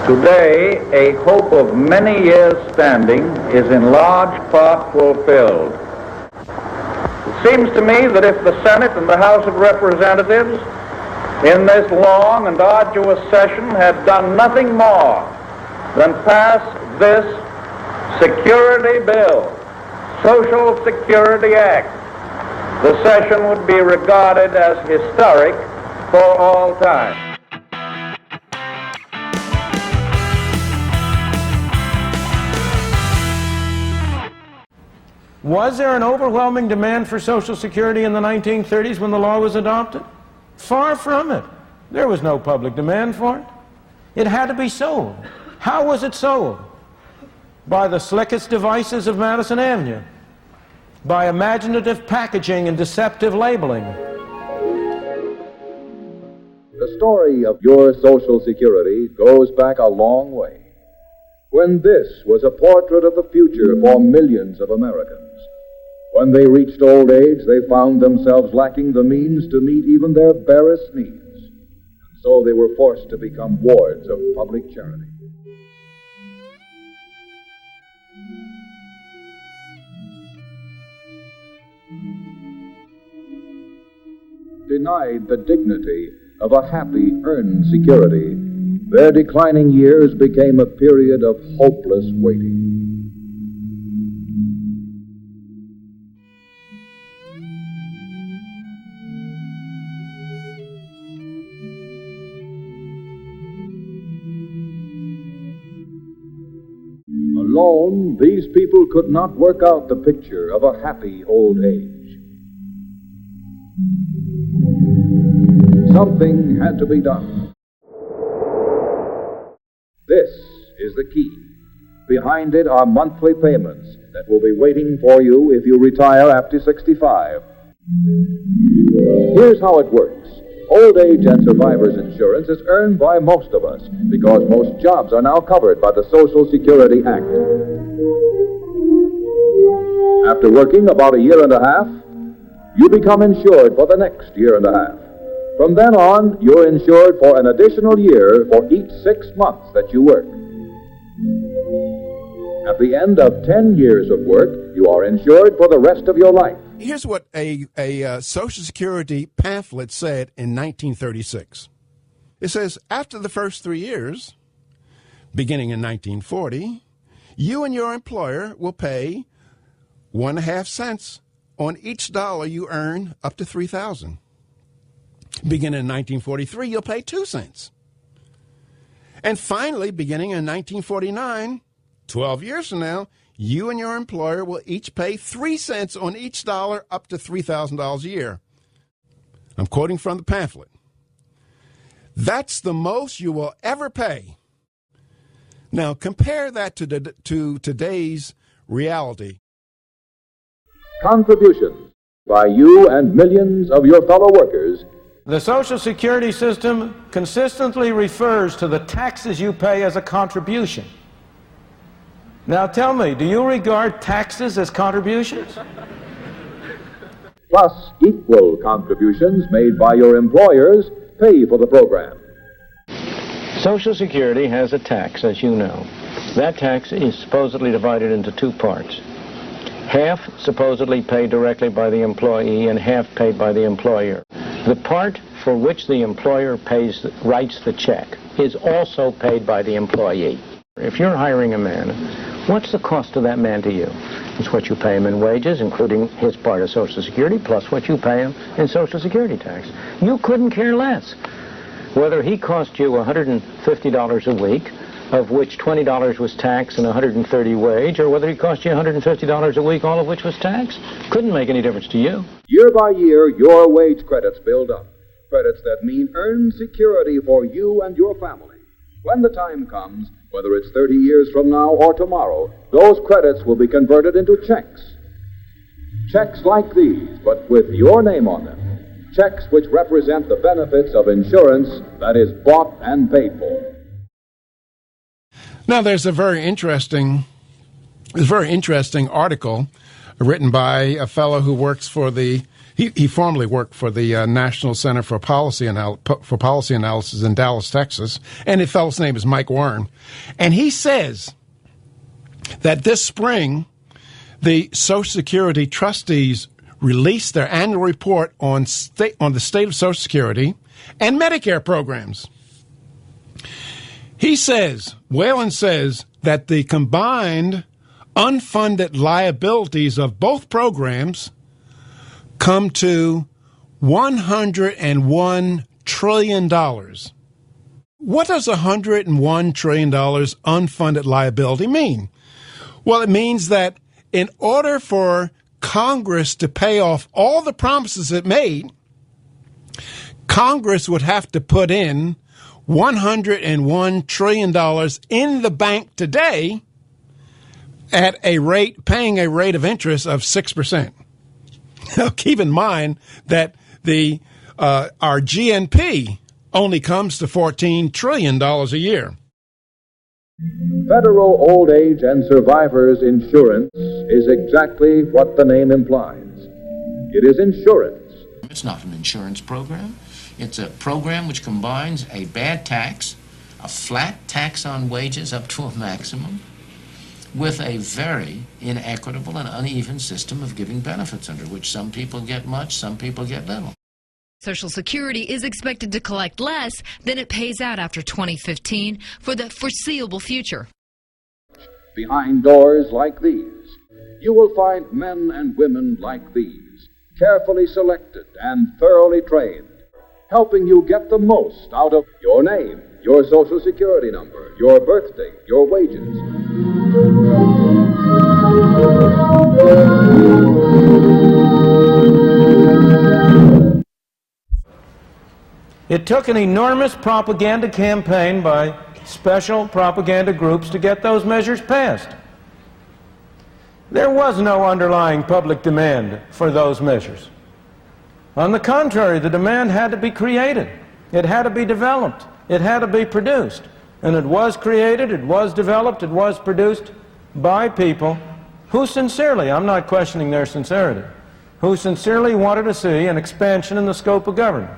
Today, a hope of many years' standing is in large part fulfilled. It seems to me that if the Senate and the House of Representatives in this long and arduous session had done nothing more than pass this security bill, Social Security Act, the session would be regarded as historic for all time. Was there an overwhelming demand for Social Security in the 1930s when the law was adopted? Far from it. There was no public demand for it. It had to be sold. How was it sold? By the slickest devices of Madison Avenue, by imaginative packaging and deceptive labeling. The story of your Social Security goes back a long way, when this was a portrait of the future for millions of Americans. When they reached old age, they found themselves lacking the means to meet even their barest needs, and so they were forced to become wards of public charity. Denied the dignity of a happy, earned security, their declining years became a period of hopeless waiting. Alone, these people could not work out the picture of a happy old age. Something had to be done. This is the key. Behind it are monthly payments that will be waiting for you if you retire after 65. Here's how it works. Old age and survivors insurance is earned by most of us because most jobs are now covered by the Social Security Act. After working about a year and a half, you become insured for the next year and a half. From then on, you're insured for an additional year for each 6 months that you work. At the end of 10 years of work, you are insured for the rest of your life. Here's what a Social Security pamphlet said in 1936. It says, after the first 3 years, beginning in 1940, you and your employer will pay 1.5 cents on each dollar you earn up to $3,000. Beginning in 1943, you'll pay 2 cents. And finally, beginning in 1949, 12 years from now, you and your employer will each pay 3 cents on each dollar up to $3,000 a year. I'm quoting from the pamphlet. That's the most you will ever pay. Now, compare that to today's reality. Contributions by you and millions of your fellow workers. The Social Security system consistently refers to the taxes you pay as a contribution. Now tell me, do you regard taxes as contributions? Plus equal contributions made by your employers pay for the program. Social Security has a tax, as you know. That tax is supposedly divided into 2 parts. Half supposedly paid directly by the employee and half paid by the employer. The part for which the employer writes the check is also paid by the employee. If you're hiring a man, what's the cost of that man to you? It's what you pay him in wages, including his part of Social Security, plus what you pay him in Social Security tax. You couldn't care less whether he cost you $150 a week, of which $20 was tax and $130 wage, or whether he cost you $150 a week, all of which was tax. Couldn't make any difference to you. Year by year, your wage credits build up. Credits that mean earned security for you and your family. When the time comes, whether it's 30 years from now or tomorrow, those credits will be converted into checks. Checks like these, but with your name on them. Checks which represent the benefits of insurance that is bought and paid for. Now, there's a very interesting article written by a fellow who works for the He formerly worked for the National Center for Policy Analysis in Dallas, Texas, and the fellow's name is Mike Warren. And he says that this spring, the Social Security trustees released their annual report on the state of Social Security and Medicare programs. He says, Whalen says, that the combined unfunded liabilities of both programs come to $101 trillion. What does $101 trillion unfunded liability mean? Well, it means that in order for Congress to pay off all the promises it made, Congress would have to put in $101 trillion in the bank today at paying a rate of interest of 6%. Now, keep in mind that our GNP only comes to $14 trillion a year. Federal Old Age and Survivors Insurance is exactly what the name implies. It is insurance. It's not an insurance program. It's a program which combines a bad tax, a flat tax on wages up to a maximum, with a very inequitable and uneven system of giving benefits under which some people get much, some people get little. Social Security is expected to collect less than it pays out after 2015 for the foreseeable future. Behind doors like these, you will find men and women like these, carefully selected and thoroughly trained, helping you get the most out of your name, your Social Security number, your birthday, your wages. It took an enormous propaganda campaign by special propaganda groups to get those measures passed. There was no underlying public demand for those measures. On the contrary, the demand had to be created. It had to be developed. It had to be produced. And it was created, it was developed, it was produced by people who sincerely, I'm not questioning their sincerity, who sincerely wanted to see an expansion in the scope of government.